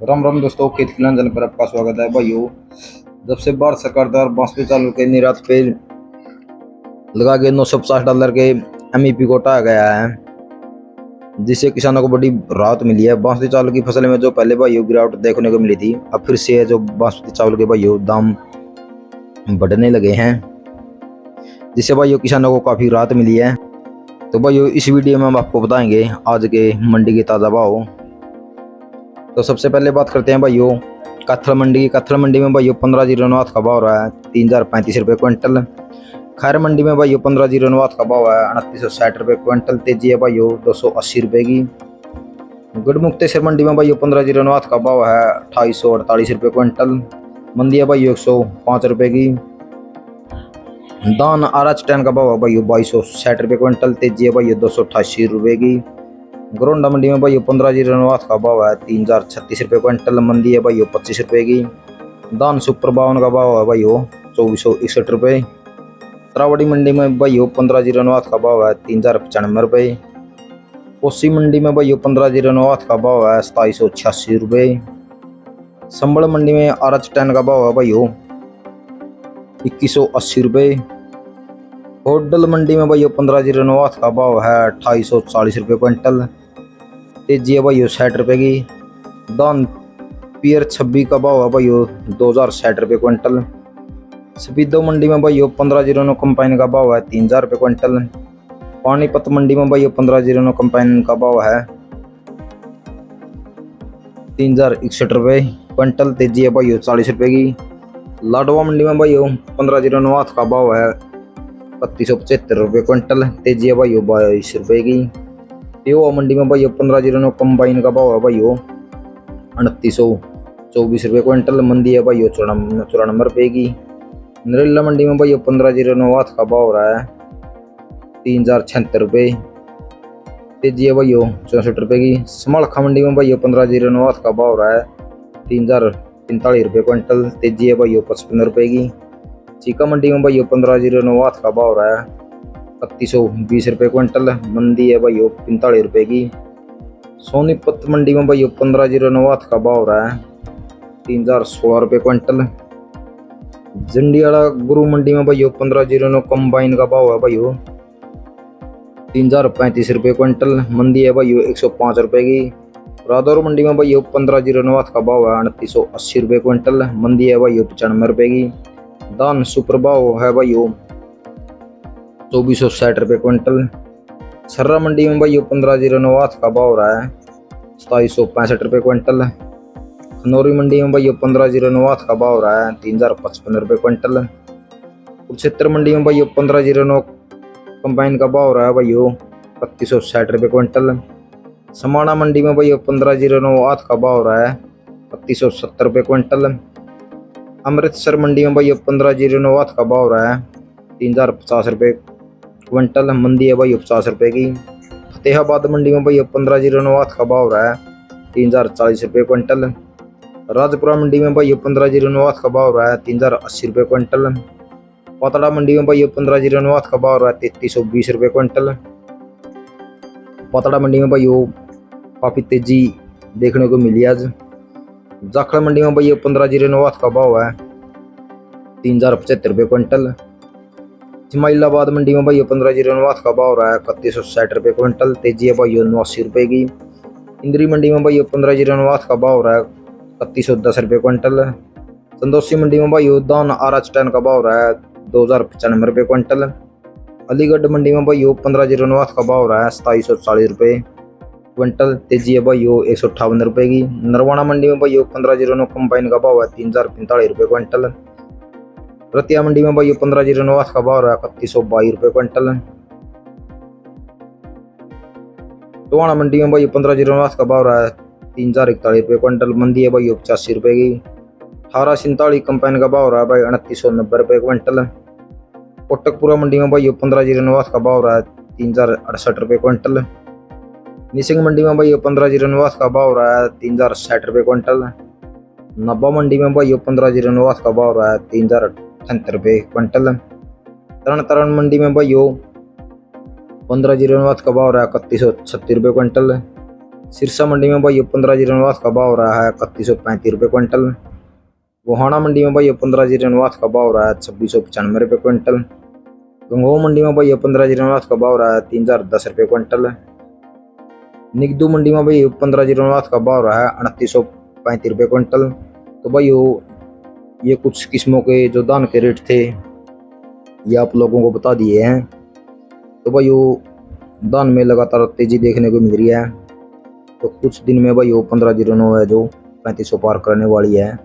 राम राम दोस्तों, खेत खिलान चैनल पर आपका स्वागत है भाइयों। जब से भारत सरकार द्वारा बासमती चावल के निर्यात पे लगा के $950 के एमईपी को हटाया गया है, जिससे किसानों को बड़ी राहत मिली है। बासमती चावल की फसल में जो पहले भाइयों गिरावट देखने को मिली थी, अब फिर से जो बासमती चावल के भाइयों दाम बढ़ने लगे हैं, जिससे भाइयों किसानों को काफी राहत मिली है। तो भाइयों इस वीडियो में हम आपको बताएंगे आज के मंडी के ताज़ा भाव। तो सबसे पहले बात करते हैं भाइयों कत्थल मंडी की। कत्थल मंडी में भाइयों 1509 का भाव रहा है 3035 रुपये क्विंटल। खैर मंडी में भाइयों 1509 का भाव है 2960 रुपये क्विंटल। तेजी है भाइयों 280 रुपये की। गढ़मुक्तेश्वर मंडी में भाइयों 1509 का भाव है 2848 रुपये क्विंटल। मंदी है भाइयों 105 रुपये की। दान RH 10 का भाव है भाइयों 2260 रुपये क्विंटल। तेजी है भाइयों 288 रुपये की। गरोंडा मंडी में भाइयों 1509 का भाव है 3036 रुपये क्विंटल। मंदी है भाइयों 25 रुपये की। दान सुपर 52 का भाव है भाइयों 2461 रुपये। तरावड़ी मंडी में भाइयों 1509 का भाव है 3095 रुपये। कोसी मंडी में भाइयों 1509 का भाव है 2786 रुपये। संबल मंडी में RH 10 का भाव है भाइयों 2180 रुपये। होडल मंडी में भाइयों 1509 का भाव है 2840 रुपये क्विंटल। तेजी है भाइयों 60 रुपये की। दान पियर 26 का भाव है भाइयों 2060 रुपये क्विंटल। सफीदो मंडी में भाइयों 1509 कंपाइन का भाव है 3000 रुपये क्विंटल। पानीपत मंडी में भाइयों 1509 कंपाइन का भाव है 3061 रुपये क्विंटल। तेजी है भाइयों 40 रुपये की। लाडवा मंडी में भाइयों 1509 का भाव है 3175 रुपये क्विंटल। तेजी है भाइयों 22 रुपये की। पेवा मंडी में भाइयों 1509 कंबाइन का भाव है भाइयों 2924 रुपये क्विंटल। मंदी है भाइयों 94 रुपये की। नरेला मंडी में भाइयों 1509 का भाव रहा है 3076 रुपये। तेजी है भाइयों 64 रुपये की। समालखा मंडी में भाइयों 1509 का भाव रहा है 3045 रुपये क्विंटल। तेजी है भाइयों 55 रुपये की। चीका मंडी में भाइयों 1509 का भाव रहा है 3120 रुपये क्विंटल। मंदी है भाइयों 45 रुपये की। सोनीपत मंडी में भाइयों 1509 का भाव रहा है 3016 रुपये क्विंटल। जंडियाला गुरु मंडी में भाइयों 1509 कंबाइन का भाव है भाइयों 3035 रुपये क्विंटल। मंदी है भाइयों 105 रुपये की। रादौर मंडी में भाइयों 1509 का भाव है 2980 रुपये क्विंटल। मंदी है भाइयों 95 रुपये की। दान सुपर भाव है भाइयों 2460 रुपये क्विंटल। सर्रा मंडी में भाइयों 1509 का भाव रहा है 2765 रुपये क्विंटल। खनौरी मंडी में भाइयों 1509 का भाव रहा है 3055 रुपये क्विंटल। कुरुक्षेत्र मंडी में भाइयों 1509 कंबाइन का भाव रहा है भाइयों 3160 रुपये क्विंटल। समाना मंडी में भाइयों 1509 का भाव रहा है 3170 रुपये क्विंटल। अमृतसर मंडी में भाइयों 1509 का भाव रहा है 3050 रुपये क्विंटल। मंदी है भाइयों 50 रुपये की। फतेहाबाद मंडी में भाइयों 1509 का भाव रहा है 3040 रुपये क्विंटल। राजपुरा मंडी में भाइयों 1509 का भाव रहा है 3080 रुपये क्विंटल। पातड़ा मंडी में भाइयों 1509 का भाव रहा है 3320 रुपये क्विंटल। पातड़ा मंडी में भाइयों काफ़ी तेजी देखने को मिली आज। जाखड़ मंडी में भाइयों 1509 का भाव है 3075 रुपये क्विंटल। इस्माइलाबाद मंडी में भाइयों 1509 का भाव रहा है 3160 रुपये क्विंटल। तेजी है भाइयों 89 रुपये की। इंद्री मंडी में भाइयों 1509 का भाव रहा है 3110 रुपये क्विंटल। संदोसी मंडी में भाइयों दान RH 10 का भाव रहा है 2095 रुपये क्विंटल। अलीगढ़ मंडी में भाइयों 1509 का भाव रहा है 2740 रुपये क्विंटल। तेजी है भाइयों 158 रुपये की। नरवाना मंडी में भाइयों 1509 कंबाइन का भाव है 3045 रुपये क्विंटल। रतिया मंडी में भाइयों 1509 का भाव रहा है 3122 रुपये क्विंटल। टोहाना मंडी में भाइयों 1509 का भाव रहा है 3041 रुपये क्विंटल। मंदी है भाइयों 85 रुपये की। 1847 कंपाइन का भाव रहा है भाई 2990 रुपये क्विंटल। कोटकपुरा मंडी में भाइयों 1509 का भाव रहा है 3068 रुपये क्विंटल। निसिंग मंडी में भाइयों 1509 का भाव रहा है 3060 रुपये क्विंटल। नब्बा मंडी में भाइयों 1509 का भाव रहा है 3078 रुपये क्विंटल। तरण मंडी में भाइयों 1509 का भाव रहा है 3136 रुपये क्विंटल। सिरसा मंडी में भाई 15 का भाव रहा है 3135 रुपये क्विंटल। गोहाना मंडी में भाई 15 का भाव रहा है 2695 रुपये क्विंटल। गंगोह मंडी में भाई 15 का भाव रहा है 3010 रुपये क्विंटल। निगदू मंडी में भाई 15 का भाव रहा है 3835 रुपये क्विंटल। तो भाई ये कुछ किस्मों के जो धान के रेट थे ये आप लोगों को बता दिए हैं। तो भाई धान में लगातार तेजी देखने को मिल रही है। तो कुछ दिन में भाई 1509 है जो 3500 पार करने वाली है।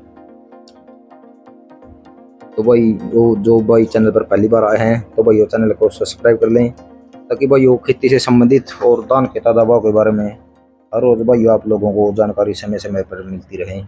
तो भाई जो भाई चैनल पर पहली बार आए हैं तो भाई चैनल को सब्सक्राइब कर लें, ताकि भाई खेती से संबंधित और धान के ताजा भाव के बारे में हर रोज भाई आप लोगों को जानकारी समय समय पर मिलती रहे।